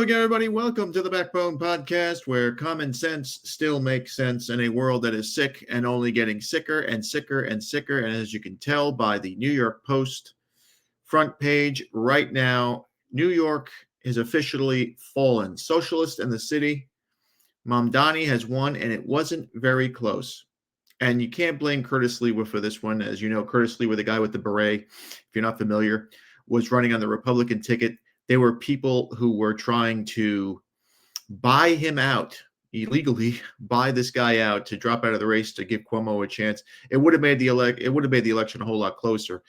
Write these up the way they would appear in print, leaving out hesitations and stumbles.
again, everybody. Welcome to the Backbone Podcast, where common sense still makes sense in a world that is sick and only getting sicker and sicker and sicker. And as you can tell by the New York Post front page right now, New York is officially fallen. Socialist in the city. Mamdani has won, and it wasn't very close. And you can't blame Curtis Lewa for this one. As you know, Curtis Lewa, the guy with the beret, if you're not familiar, was running on the Republican ticket. There were people who were trying to buy him out, illegally buy this guy out to drop out of the race to give Cuomo a chance. It would have made the election a whole lot closer.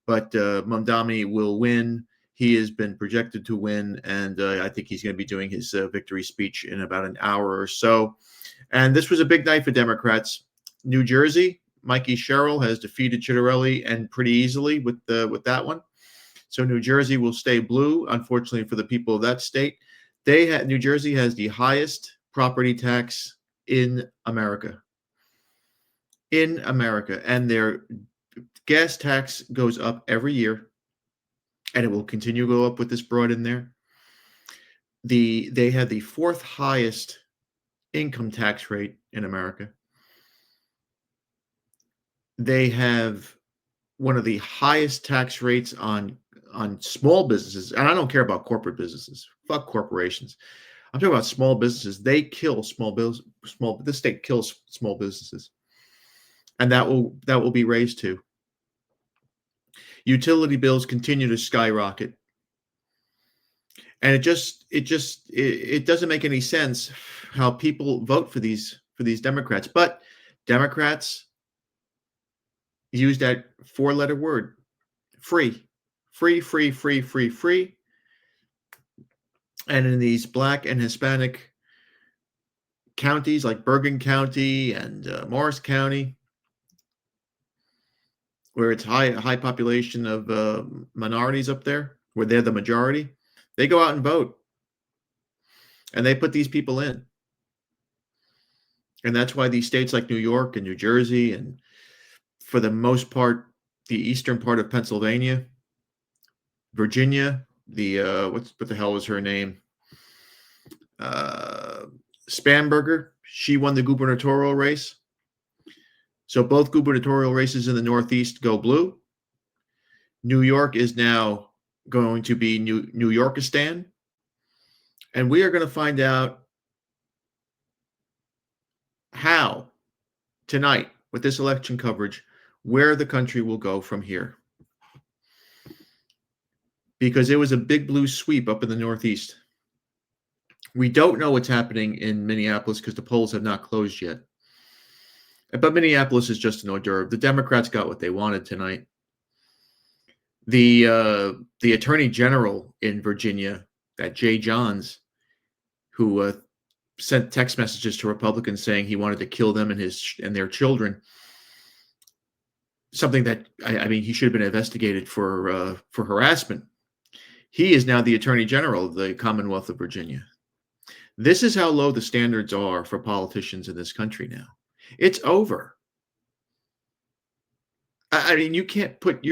But Mamdani will win. He has been projected to win, and I think he's going to be doing his victory speech in about an hour or so. And this was a big night for Democrats. New Jersey, Mikey Sherrill has defeated Ciattarelli, and pretty easily with that one. So New Jersey will stay blue, unfortunately for the people of that state. New Jersey has the highest property tax in America. And their gas tax goes up every year, and it will continue to go up with this broad in there. They have the fourth highest income tax rate in America. They have one of the highest tax rates on small businesses, and I don't care about corporate businesses. Fuck corporations. I'm talking about small businesses. They kill the state kills small businesses, and that will be raised too. Utility bills continue to skyrocket, and it doesn't make any sense how people vote for these Democrats. But Democrats use that four-letter word, free. Free. And in these Black and Hispanic counties like Bergen County and Morris County, where it's high population of minorities up there, where they're the majority, they go out and vote. And they put these people in. And that's why these states like New York and New Jersey, and for the most part, the eastern part of Pennsylvania, Virginia, what the hell was her name? Spanberger. She won the gubernatorial race. So both gubernatorial races in the Northeast go blue. New York is now going to be New Yorkistan. And we are going to find out how tonight with this election coverage, where the country will go from here. Because it was a big blue sweep up in the Northeast. We don't know what's happening in Minneapolis because the polls have not closed yet. But Minneapolis is just an hors d'oeuvre. The Democrats got what they wanted tonight. The Attorney General in Virginia, that Jay Johns, who sent text messages to Republicans saying he wanted to kill them and their children. Something that he should have been investigated for harassment. He is now the Attorney General of the Commonwealth of Virginia. This is how low the standards are for politicians in this country now. It's over. You cannot put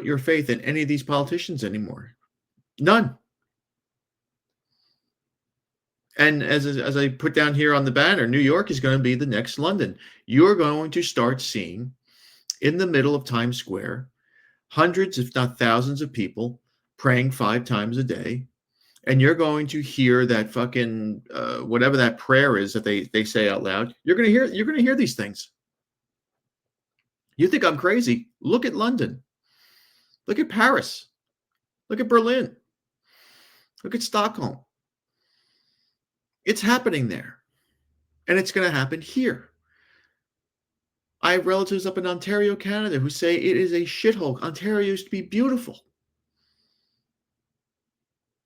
your faith in any of these politicians anymore. None. And as I put down here on the banner, New York is going to be the next London. You're going to start seeing in the middle of Times Square hundreds, if not thousands, of people praying 5 times a day. And you're going to hear that fucking whatever that prayer is that they say out loud. You're going to hear these things. You think I'm crazy? Look at London. Look at Paris. Look at Berlin. Look at Stockholm. It's happening there. And it's going to happen here. I have relatives up in Ontario, Canada, who say it is a shithole. Ontario used to be beautiful.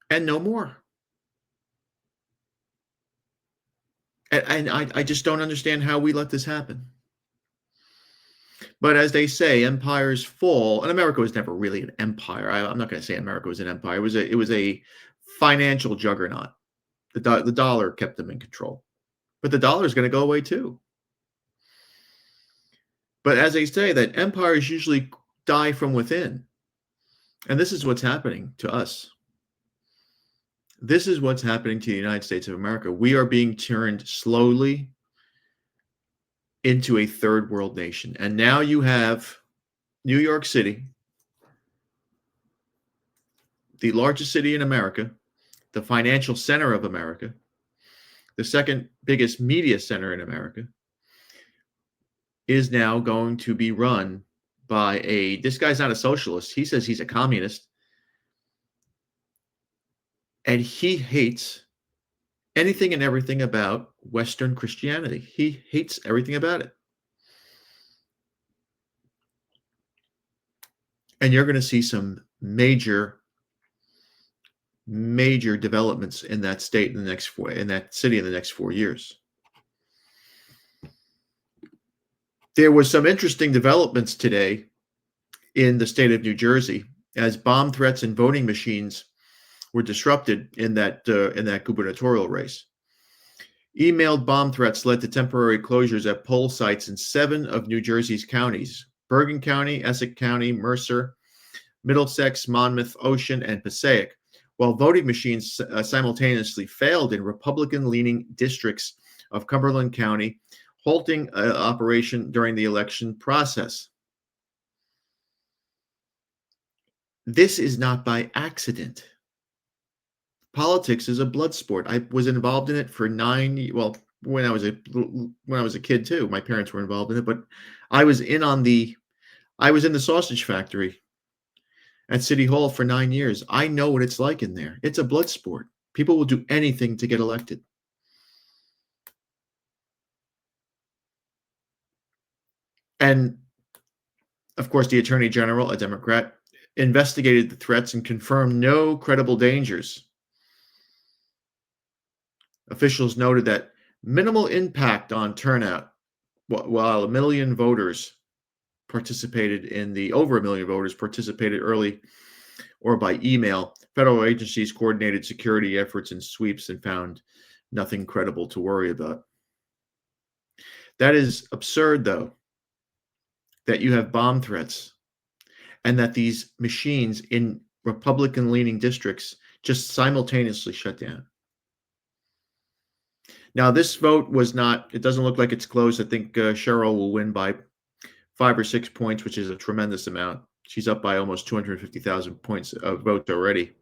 And no more. And I just don't understand how we let this happen. But as they say, empires fall, and America was never really an empire. I'm not going to say America was an empire. It was a financial juggernaut. The dollar kept them in control. But the dollar is going to go away too. But as they say, that empires usually die from within. And this is what's happening to us. This is what's happening to the United States of America. We are being turned slowly into a third world nation. And now you have New York City, the largest city in America, the financial center of America, the second biggest media center in America, is now going to be run by this guy's not a socialist. He says he's a communist. And he hates anything and everything about Western Christianity. He hates everything about it. And you're going to see some major developments in that state in that city in the next 4 years. There was some interesting developments today in the state of New Jersey as bomb threats and voting machines were disrupted in that gubernatorial race. Emailed bomb threats led to temporary closures at poll sites in 7 of New Jersey's counties: Bergen County, Essex County, Mercer, Middlesex, Monmouth, Ocean, and Passaic, while voting machines simultaneously failed in Republican-leaning districts of Cumberland County, halting operation during the election process. This is not by accident. Politics is a blood sport. I was involved in it for when I was a kid too. My parents were involved in it, but I was in the sausage factory at City Hall for 9 years. I know what it's like in there. It's a blood sport. People will do anything to get elected. And of course, the Attorney General, a Democrat, investigated the threats and confirmed no credible dangers. Officials noted that minimal impact on turnout, while over 1 million voters participated early or by email. Federal agencies coordinated security efforts and sweeps and found nothing credible to worry about. That is absurd, though, that you have bomb threats and that these machines in Republican-leaning districts just simultaneously shut down. Now, this vote it doesn't look like it's close. I think Cheryl will win by 5 or 6 points, which is a tremendous amount. She's up by almost 250,000 points of votes already.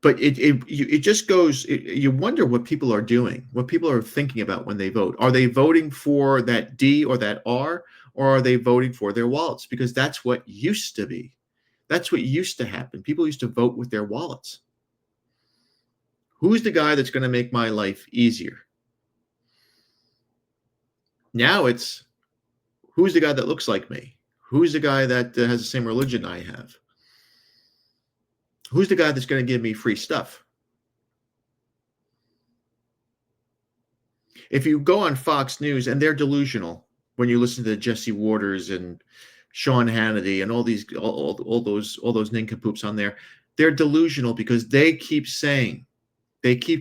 But it just goes, you wonder what people are doing, what people are thinking about when they vote. Are they voting for that D or that R, or are they voting for their wallets? Because that's what used to be. That's what used to happen. People used to vote with their wallets. Who's the guy that's going to make my life easier? Now it's, who's the guy that looks like me? Who's the guy that has the same religion I have? Who's the guy that's going to give me free stuff? If you go on Fox News, and they're delusional when you listen to Jesse Waters and Sean Hannity and all those nincompoops on there, they're delusional because they keep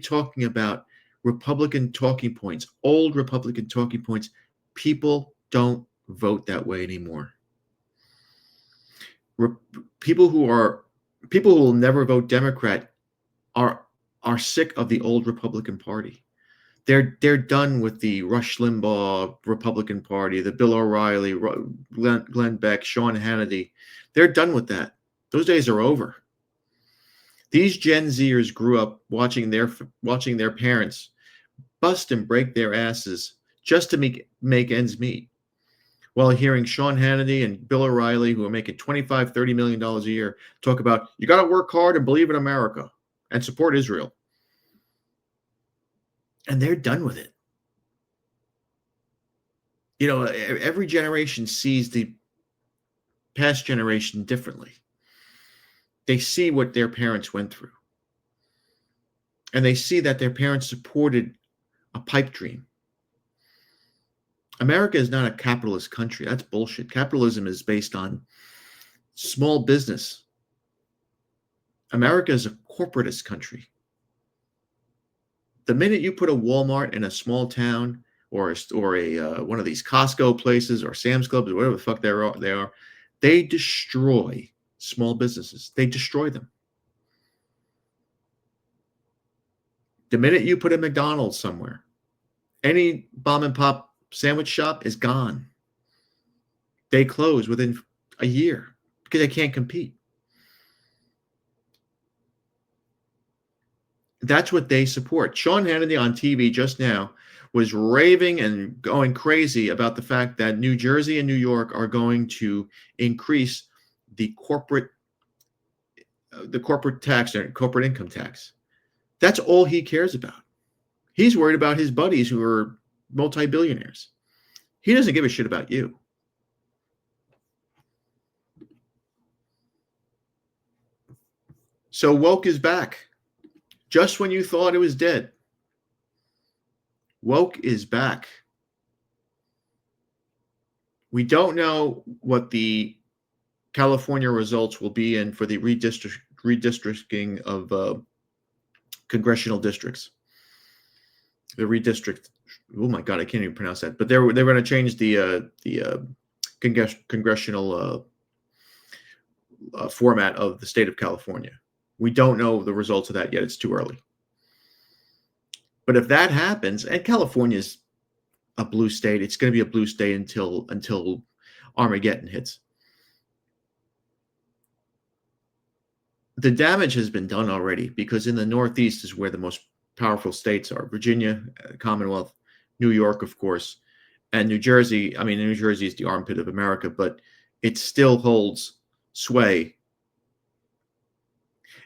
talking about Republican talking points, old Republican talking points. People don't vote that way anymore. People who will never vote Democrat are sick of the old Republican Party. They're done with the Rush Limbaugh Republican Party, the Bill O'Reilly, Glenn Beck, Sean Hannity. They're done with that. Those days are over. These Gen Zers grew up watching their parents bust and break their asses just to make ends meet, while hearing Sean Hannity and Bill O'Reilly, who are making $25, $30 million a year, talk about, you got to work hard and believe in America and support Israel. And they're done with it. You know, every generation sees the past generation differently. They see what their parents went through. And they see that their parents supported a pipe dream. America is not a capitalist country. That's bullshit. Capitalism is based on small business. America is a corporatist country. The minute you put a Walmart in a small town or a one of these Costco places or Sam's Clubs or whatever the fuck they are, They destroy small businesses. They destroy them. The minute you put a McDonald's somewhere, any mom and pop sandwich shop is gone. They close within a year because they can't compete. That's what they support. Sean Hannity on TV just now was raving and going crazy about the fact that New Jersey and New York are going to increase the corporate tax and corporate income tax. That's all he cares about. He's worried about his buddies who are multi-billionaires. He doesn't give a shit about you. So woke is back. Just when you thought it was dead, woke is back. We don't know what the California results will be in for the redistricting of congressional districts. The redistrict. Oh my God, I can't even pronounce that. But they're going to change the congressional format of the state of California. We don't know the results of that yet. It's too early. But if that happens, and California's a blue state, it's going to be a blue state until Armageddon hits. The damage has been done already because in the Northeast is where the most powerful states are. Virginia, Commonwealth, New York, of course, and New Jersey. I mean, New Jersey is the armpit of America, but it still holds sway.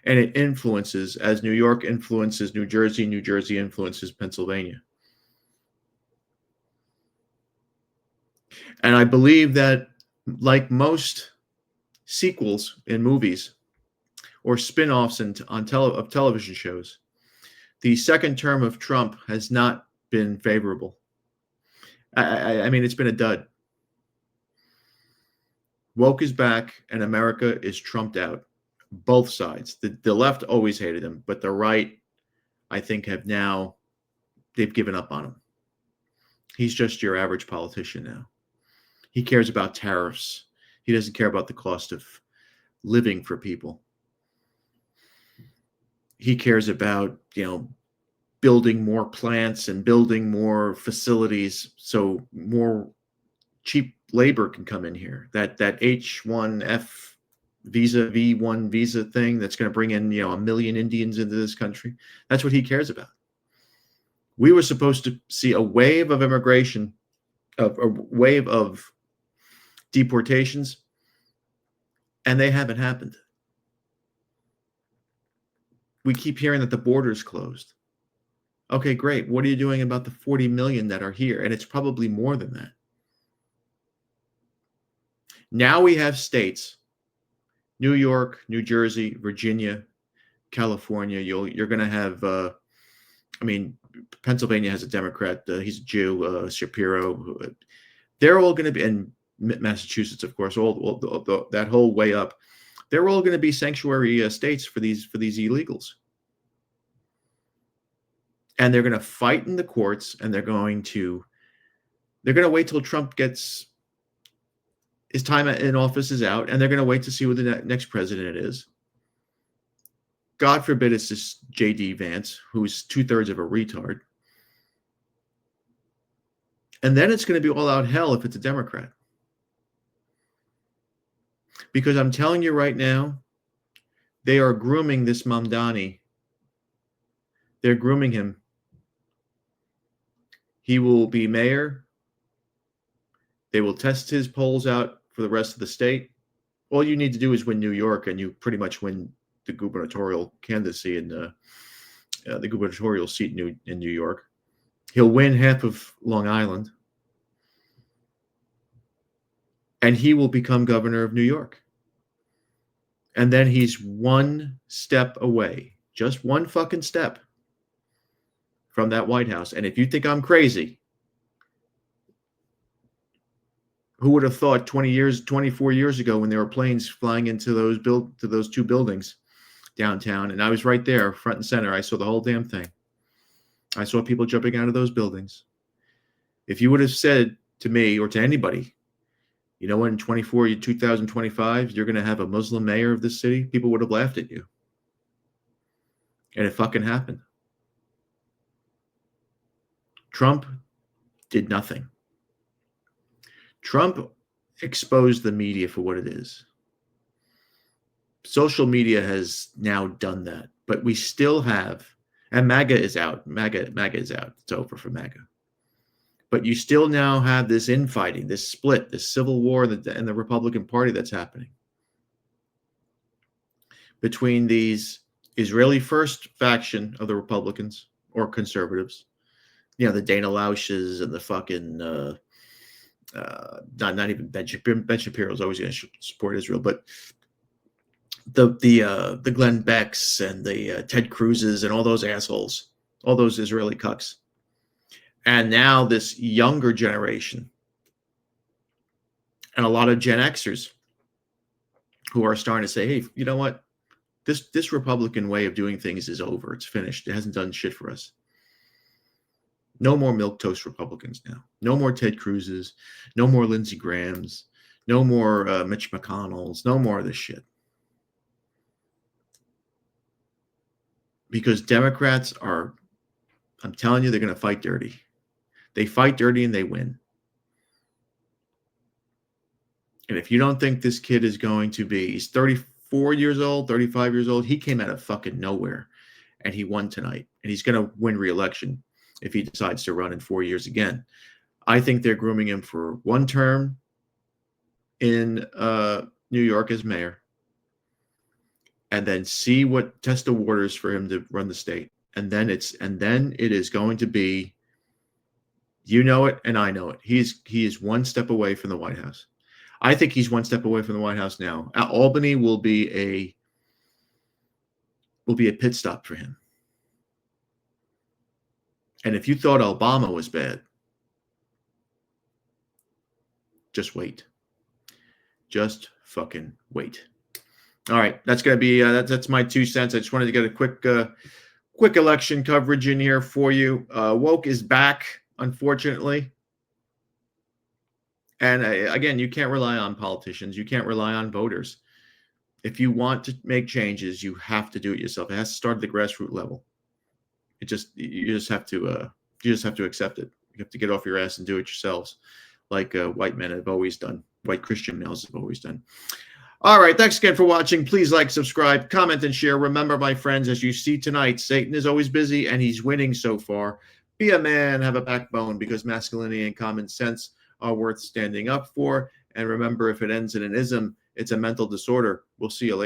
And it influences, as New York influences New Jersey, New Jersey influences Pennsylvania. And I believe that, like most sequels in movies or spin-offs of television shows, the second term of Trump has not been favorable. I mean, it's been a dud. Woke is back, and America is trumped out. Both sides. The left always hated him, but the right, I think, they've given up on him. He's just your average politician now. He cares about tariffs. He doesn't care about the cost of living for people. He cares about, building more plants and building more facilities so more cheap labor can come in here. That H-1F V1 visa thing that's going to bring in, 1 million Indians into this country. That's what he cares about. We were supposed to see a wave of immigration, a wave of deportations, and they haven't happened. We keep hearing that the border is closed. Okay, great. What are you doing about the 40 million that are here? And it's probably more than that. Now we have states, New York, New Jersey, Virginia, California. You're going to have, Pennsylvania has a Democrat. He's a Jew, Shapiro. They're all going to be, and Massachusetts, of course, that whole way up. They're all going to be sanctuary states for these illegals. And they're going to fight in the courts, and they're going to wait till Trump gets his time in office is out, and they're going to wait to see who the next president is. God forbid it's this J.D. Vance, who's 2/3 of a retard. And then it's going to be all out hell if it's a Democrat. Because I'm telling you right now, they are grooming this Mamdani. They're grooming him. He will be mayor. They will test his polls out for the rest of the state. All you need to do is win New York, and you pretty much win the gubernatorial candidacy and the gubernatorial seat in New York. He'll win half of Long Island, and he will become governor of New York. And then he's one step away, just one fucking step from that White House. And if you think I'm crazy, who would have thought 24 years ago when there were planes flying into those two buildings downtown, and I was right there, front and center. I saw the whole damn thing. I saw people jumping out of those buildings. If you would have said to me or to anybody You know what? In 2025, you're going to have a Muslim mayor of this city. People would have laughed at you. And it fucking happened. Trump did nothing. Trump exposed the media for what it is. Social media has now done that, but we still have, and MAGA is out. MAGA is out. It's over for MAGA. But you still now have this infighting, this split, this civil war in the Republican Party that's happening between these Israeli first faction of the Republicans or conservatives, the Dana Lausches and the fucking not even Ben Shapiro is always going to support Israel, but the Glenn Becks and the Ted Cruzes and all those assholes, all those Israeli cucks. And now this younger generation and a lot of Gen Xers who are starting to say, hey, you know what? This Republican way of doing things is over. It's finished. It hasn't done shit for us. No more milquetoast Republicans now. No more Ted Cruzes. No more Lindsey Grahams. No more Mitch McConnells. No more of this shit. Because Democrats are, I'm telling you, they're going to fight dirty. They fight dirty and they win. And if you don't think this kid is going to be, he's 34 years old, 35 years old. He came out of fucking nowhere and he won tonight. And he's going to win re-election if he decides to run in 4 years again. I think they're grooming him for one term in New York as mayor, and then test the waters for him to run the state. And then it is going to be, you know it and I know it. He is one step away from the White House. I think he's one step away from the White House now. Albany will be a pit stop for him. And if you thought Obama was bad, just wait. Just fucking wait. All right, that's going to be that's my 2 cents. I just wanted to get a quick election coverage in here for you. Woke is back, unfortunately. And again, you can't rely on politicians. You can't rely on voters. If you want to make changes, you have to do it yourself. It has to start at the grassroots level. You just have to accept it. You have to get off your ass and do it yourselves, like white men have always done. White Christian males have always done. All right, thanks again for watching. Please like, subscribe, comment, and share. Remember, my friends, as you see tonight, Satan is always busy, and he's winning so far. Be a man, have a backbone, because masculinity and common sense are worth standing up for. And remember, if it ends in an ism, it's a mental disorder. We'll see you later.